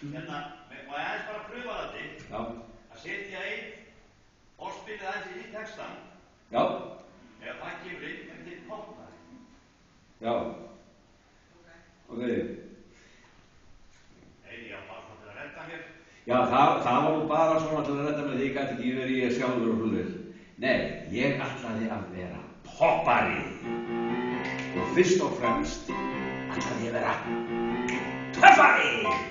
Hérna, má ég aðeins bara pröfa þetta? Já. Að setja einn og spila aðeins í textan. Já. Ef það kemur inn til poppar. Já. Ok. Nei, ég var bara svona til að redda mér. Já, það var nú bara svona til að redda mér því ég gæti ekki verið ég sjálfur og hlutir. Nei, ég ætlaði að vera poppari. Og fyrst og fremst ætlaði ég að vera töffari.